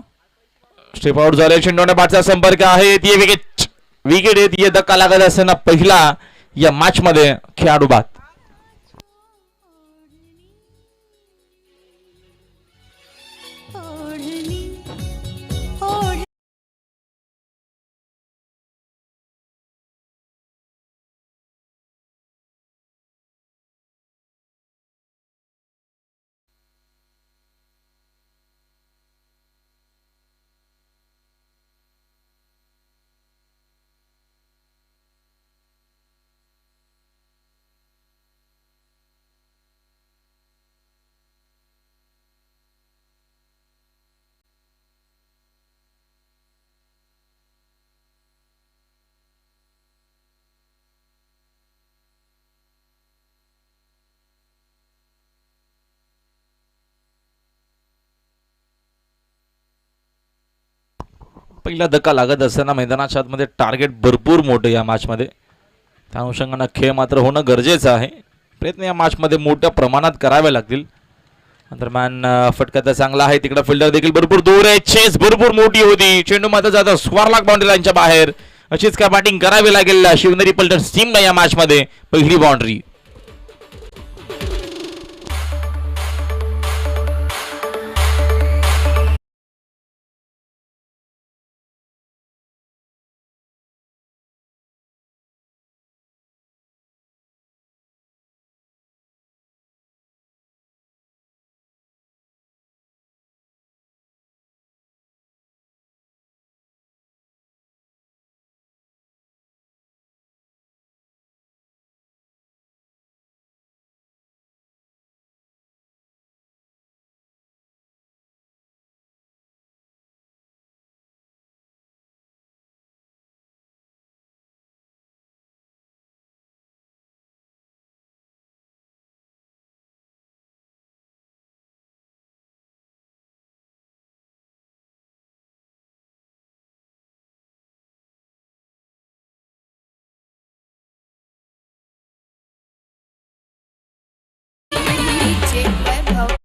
स्टेप आउट झाले. चेंडूने बाटचा संपर्क आहे. ती विकेट येत धक्का लागत असताना पहिला या मॅच मध्ये खेळाडू बाद. पहिला धक्का लागत असताना मैदानाच्या आतमध्ये टार्गेट भरपूर मोठे या मॅचमध्ये, त्या अनुषंगानं खेळ मात्र होणं गरजेचं आहे. प्रयत्न या मॅचमध्ये मोठ्या प्रमाणात करावे लागतील. दरम्यान फटका चांगला आहे, तिकडे फिल्डर देखील भरपूर दूर आहे, चेस भरपूर मोठी होती, चेंडू मात्र जाता स्क्वेअर बाउंड्री लाईनच्या बाहेर. अशीच काय बॅटिंग करावी लागेल शिवनेरी पलटण टीमला या मॅचमध्ये. पहिली boundary. DJ Webhub.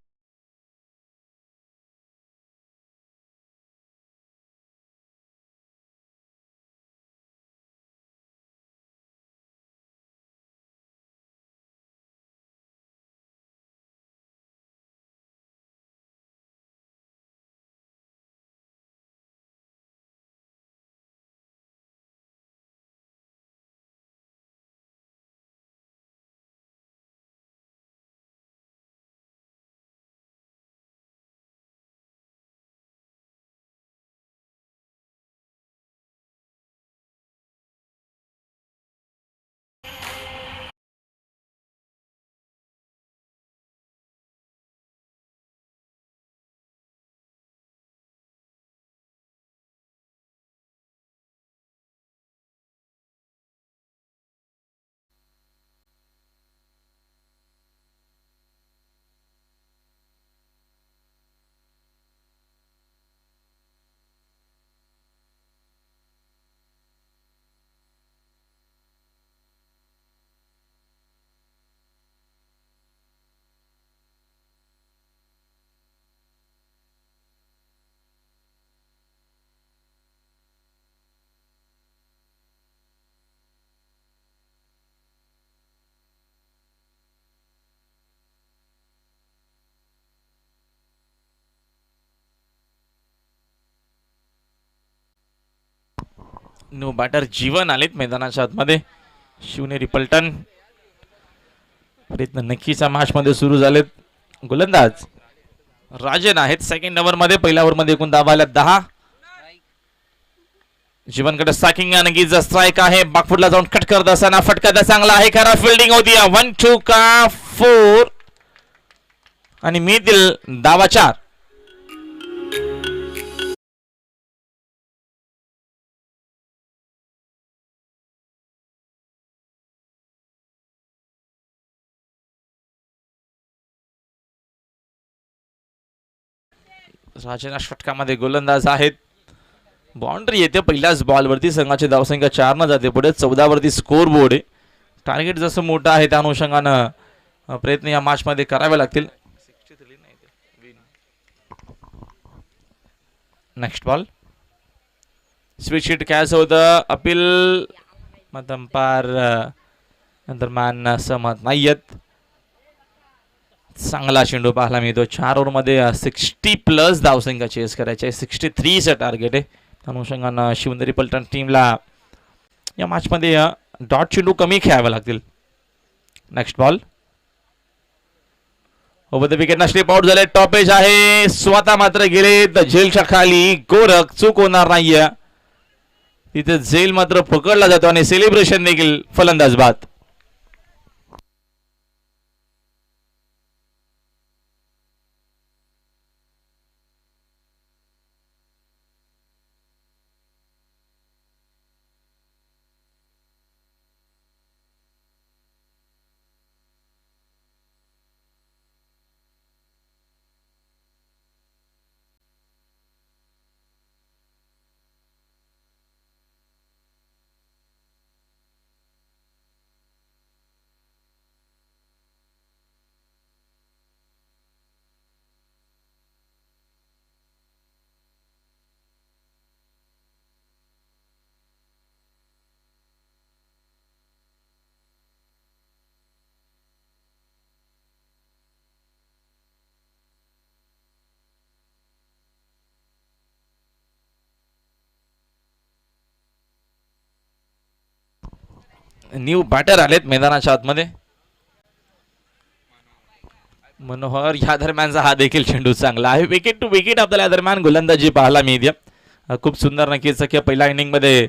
New batter Jeevan आलेत मैदानाच्या आतमध्ये. शिवनेरी पलटण प्रयत्न नक्कीच्या मॅचमध्ये सुरू झालेत. गोलंदाज राजन आहेत सेकंड ओव्हरमध्ये. पहिल्या ओव्हरमध्ये एकूण धावा आल्या 10. जीवनकडे स्ट्रायकिंग नक्कीचा स्ट्राईक आहे. बाकफुटला जाऊन कट करत असताना फटका चांगला आहे, खरा फिल्डिंग होती. 1-2 का 4 आणि मिळतील धावा 4. राजेना षटकामध्ये गोलंदाज आहेत. बाउंड्री येते पहिल्याच बॉलवरती. संघाची धावसंख्या 4 न जाते पुढे. 14 वरती स्कोर बोर्ड आहे. टार्गेट जसं मोठं आहे त्या अनुषंगानं प्रयत्न या मॅच मध्ये करावे लागतील. Next ball. Switch hit catch होतं. अपील मतंपार दरम्यान सहमत नाहीयेत. चांगला चेंडू पाहायला मिळतो. 4 ओव्हरमध्ये 60+ धावसंख्या चेस करायचे. 63चं टार्गेट आहे. अनुषंगानं शिवनेरी पलटण टीमला या मॅचमध्ये डॉट चेंडू कमी खेळावे लागतील. Next ball. ओव्हर द विकेटना स्टेप आउट झाले. टॉपेज आहे. स्वतः मात्र गेले तर झेलच्या खाली. गोरख चूक होणार नाहीये. तिथे झेल मात्र पकडला जातो आणि सेलिब्रेशन देखील फलंदाज बाद. न्यू बॅटर आलेत मैदानाच्या आतमध्ये. मनोहर या दरम्यानचा हा देखील चेंडू चांगला आहे. विकेट टू विकेट आपल्याला या दरम्यान गोलंदाजी पाहायला मिळते. खूप सुंदर नक्कीच की पहिल्या इनिंगमध्ये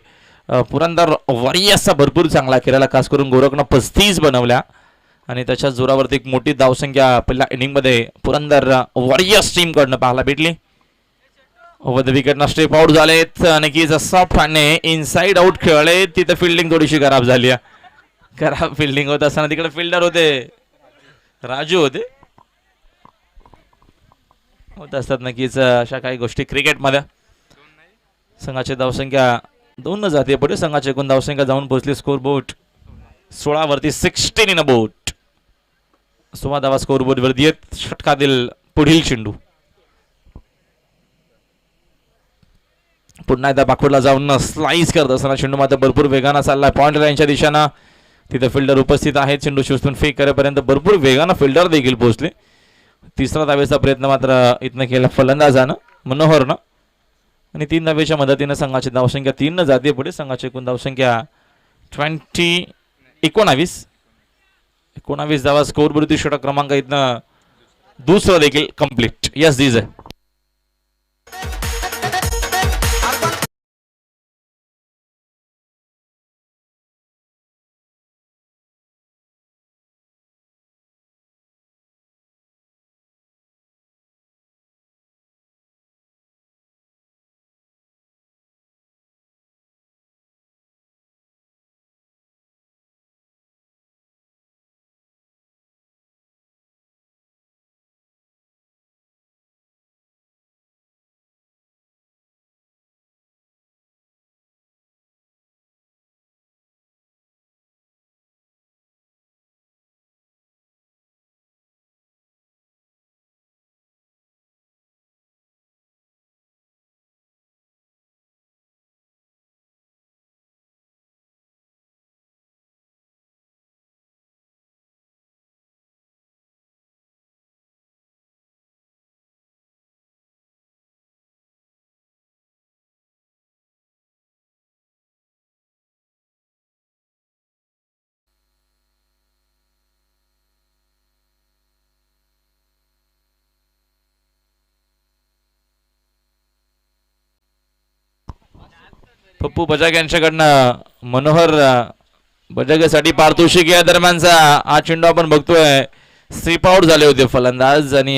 पुरंदर वॉरियर्सचा भरपूर चांगला खेळायला, खास करून गोरखनं 35 बनवल्या आणि त्याच्या जोरावरती एक मोठी धावसंख्या पहिल्या इनिंगमध्ये पुरंदर वॉरियर्स टीमकडनं पाहायला भेटली. ओव्हर द विकेटना स्टेप आउट झालेत. नक्कीच सॉफ्ट आणि इनसाइड आउट खेळले. तिथे फिल्डिंग थोडीशी खराब झाली. खराब फिल्डिंग होत असताना तिकडे फिल्डर होते, राजू होते. होत असतात नक्कीच अशा काही गोष्टी क्रिकेटमध्ये. संघाची धावसंख्या 2 न जाते पुढे. संघाची एकूण धावसंख्या जाऊन पोहोचली स्कोर बोर्ड 16 वरती. 16 इन अ बोट. 16 धावा स्कोर बोर्ड वरती आहेत. षटकातील पुढील चेंडू पुन्हा एकदा बाखोडला जाऊन स्लाइस करत असताना चेंडू मात्र भरपूर वेगानं चाललाय पॉइंट लाईनच्या दिशेनं. तिथे फिल्डर उपस्थित आहेत. चेंडू शिवस्तून फेक करेपर्यंत भरपूर वेगानं फिल्डर देखील पोहोचले. तिसरा धावेचा प्रयत्न मात्र इथनं केला फलंदाजानं मनोहरनं आणि 3 धावेच्या मदतीनं संघाची धावसंख्या 3 न जाते पुढे. संघाची एकूण धावसंख्या 19 धावा स्कोर वरती. षटक क्रमांक इथनं दुसरं देखील कम्प्लीट. यस दिज आहे. पप्पू बजाग यांच्याकडनं मनोहर बजागसाठी पारितोषिक या दरम्यानचा हा चेंडू आपण बघतोय. स्ट्रीप आउट झाले होते फलंदाज आणि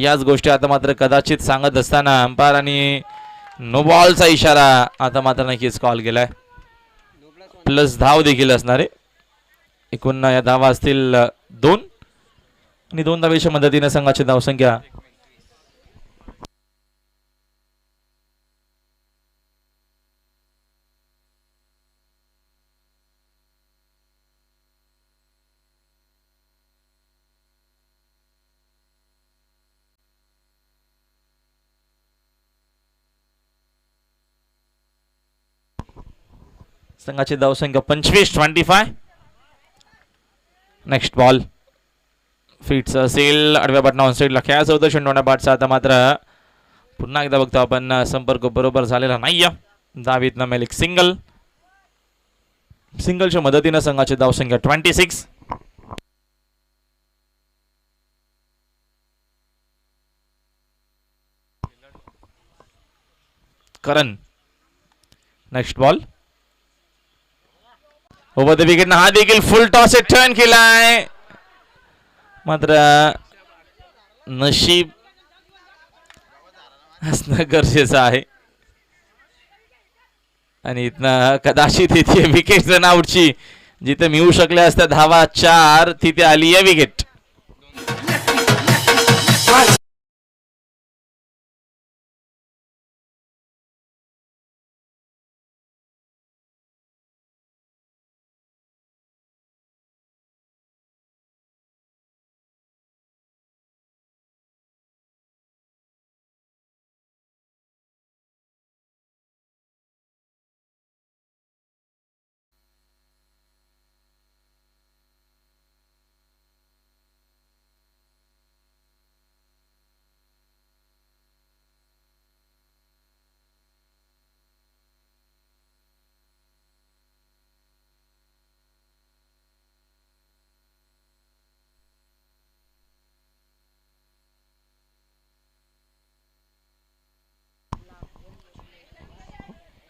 याच गोष्टी आता मात्र कदाचित सांगत असताना अंपायर आणि नो बॉलचा इशारा आता मात्र नक्कीच कॉल केलाय. प्लस धाव देखील असणार आहे. एकूण या धावा असतील 2 आणि 2 धावेच्या मदतीने संघाची धावसंख्या संघाची धावसंख्या 25-25. नेक्स्ट बॉल फीट्स असेल. आडव्या बटना ऑन साईडला खेळायचं होतं चेंडू बाटचा. आता मात्र पुन्हा एकदा बघतो आपण संपर्क बरोबर झालेला नाहीये. दावीतनं मेलिक सिंगलच्या मदतीनं संघाची धावसंख्या 26. Karan next ball over the wicket. हा देखील फुल टॉस टर्न केलाय. मात्र नशीब असणं गरजेचं आहे आणि इथनं कदाचित इथे विकेट रन आउटची जिथे मिळू शकल्या असत्या धावा 4 तिथे आली आहे विकेट.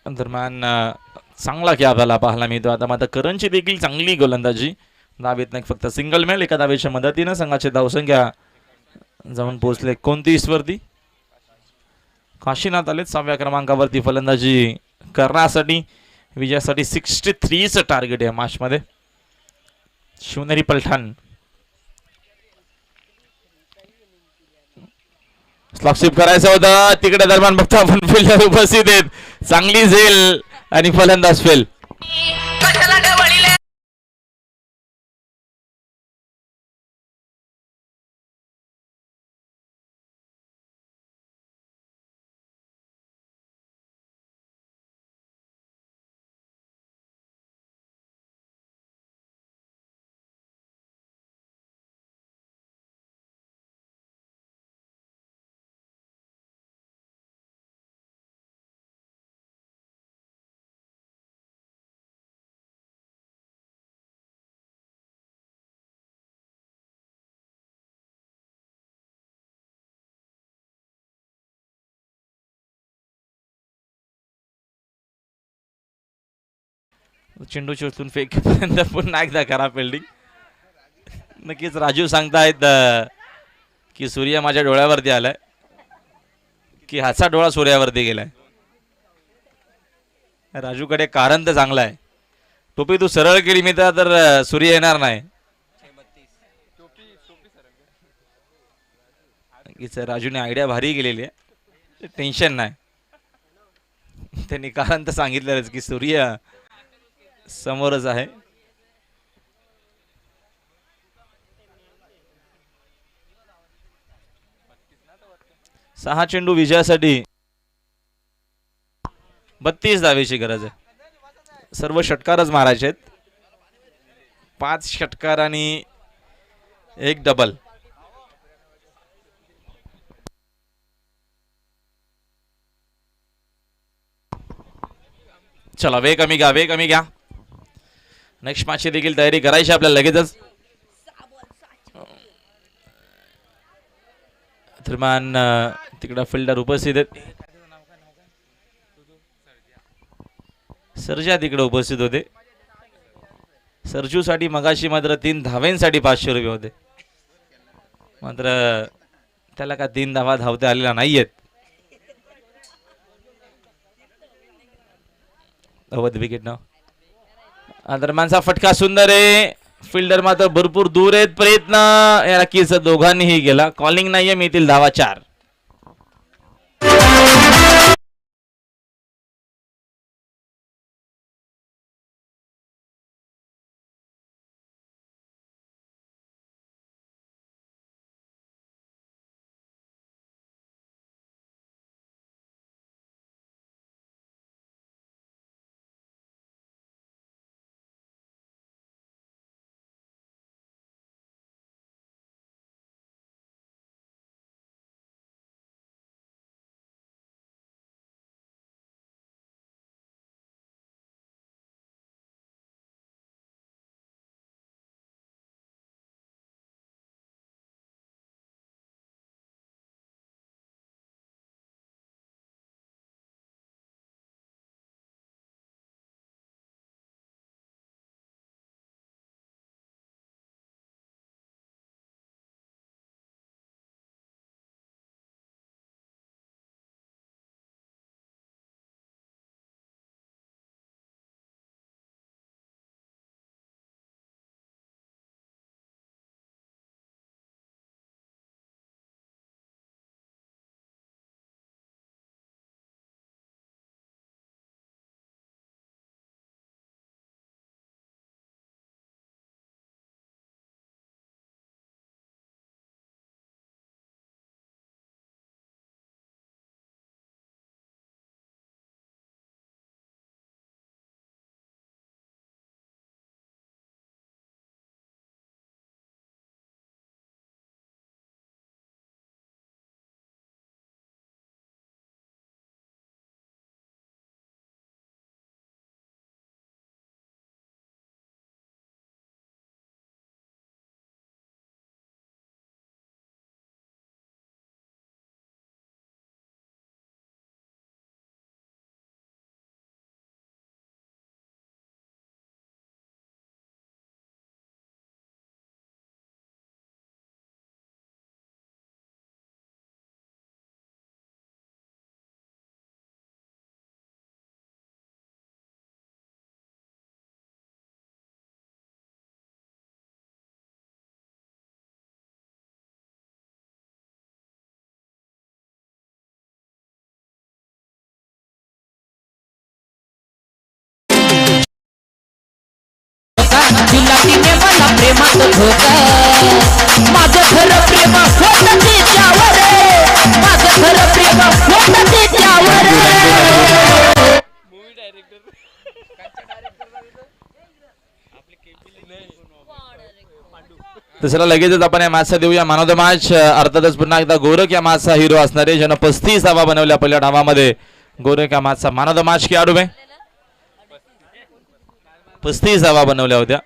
दरम्यान चांगला खेळ आपल्याला पाहायला मिळतो. आता मात्र करणची देखील चांगली गोलंदाजी. धावेत नाही फक्त सिंगल मिळेल. एका धावेच्या मदतीनं संघाची धावसंख्या जाऊन पोहोचले 29 वरती. काशीनाथ आलेत 6व्या क्रमांकावरती फलंदाजी करण्यासाठी. विजयासाठी 63चं टार्गेट आहे मॅचमध्ये. शिवनेरी पलठाण स्लॉपशिप करायचं होतं तिकडे. दरम्यान बघता आपण फिल्डर उपस्थित आहेत. चांगली झेल आणि फलंदाज फेल. चेंडूची उचलून फेकीपर्यंत पुन्हा एकदा करा फिल्डिंग. नक्कीच राजू सांगतायत की सूर्य माझ्या डोळ्यावरती आलाय की हाचा डोळा सूर्यावरती गेलाय. राजूकडे कारण तर चांगलं आहे. टोपी तू सरळ केली मी तर सूर्य येणार नाही. नक्कीच राजूने आयडिया भारी केलेली आहे. टेन्शन नाही. त्यांनी कारण तर सांगितलेलंच की सूर्य समोरच आहे. सहा चेंडू विजयासाठी 32 धावेची गरज आहे. सर्व षटकारच मारायचे आहेत. 5 षटकार आणि 1 डबल. चला वे कमी घ्या. नेक्स्ट मॅचची देखील तयारी करायची आपल्याला लगेचच. दरम्यान तिकडं फिल्डर उपस्थित आहेत. सर्जा तिकडे उपस्थित होते. सर्जूसाठी मगाशी मात्र 3 धाव्यांसाठी 500 रुपये होते. मात्र त्याला का 3 धावा धावते आलेला नाहीयेत. अवध विकेट ना. दरम्यानचा फटका सुंदर आहे. फिल्डर मात्र भरपूर दूर आहेत. प्रयत्न या नक्कीच दोघांनीही केला. कॉलिंग नाहीये. मिळतील धावा 4. प्रेमात धोका माझं खरं प्रेम होतं तिच्यावर माझं खरं प्रेम होतं तिच्यावर तर चला लगेचच आपण या मॅचचा देऊया मॅन ऑफ द मॅच. अर्थातच पुन्हा एकदा गोरख या मॅचचा हिरो असणार आहे, ज्यानं 35 धावा बनवल्या पहिल्या डावामध्ये. गोरख या मॅचचा मॅन ऑफ द मॅच खेळाडू आहे, 35 धावा बनवल्या होत्या.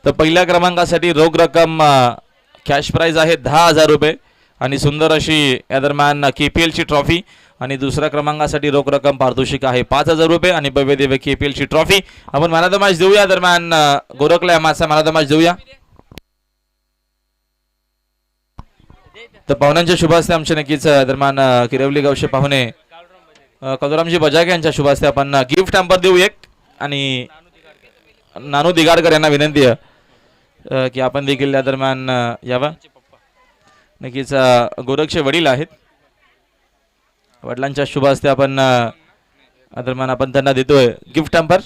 तर पहिल्या क्रमांकासाठी रोख रक्कम कॅश प्राइज आहे 10,000 रुपये आणि सुंदर अशी या दरम्यान KPL ची ट्रॉफी. आणि दुसऱ्या क्रमांकासाठी रोख रक्कम पारितोषिक आहे 5,000 रुपये आणि भव्य दिव्य KPL ची ट्रॉफी. आपण मॅन ऑफ द मॅच देऊया. दरम्यान गोरखला या मॅचचा मॅन ऑफ द मॅच देऊया. तर पाहुण्यांच्या शुभ हस्ते आमच्या नक्कीच दरम्यान किरवली गावचे पाहुणे कदुरामजी बजागे यांच्या शुभ हस्ते आपण गिफ्ट हॅम्पर देऊ एक. आणि नानू दिगाडकर यांना विनंती आहे की आपण देखील या दरम्यान यावा. नक्कीच गोरखचे वडील आहेत, वडिलांच्या शुभ हस्ते आपण दरम्यान आपण त्यांना देतोय गिफ्ट हॅम्पर.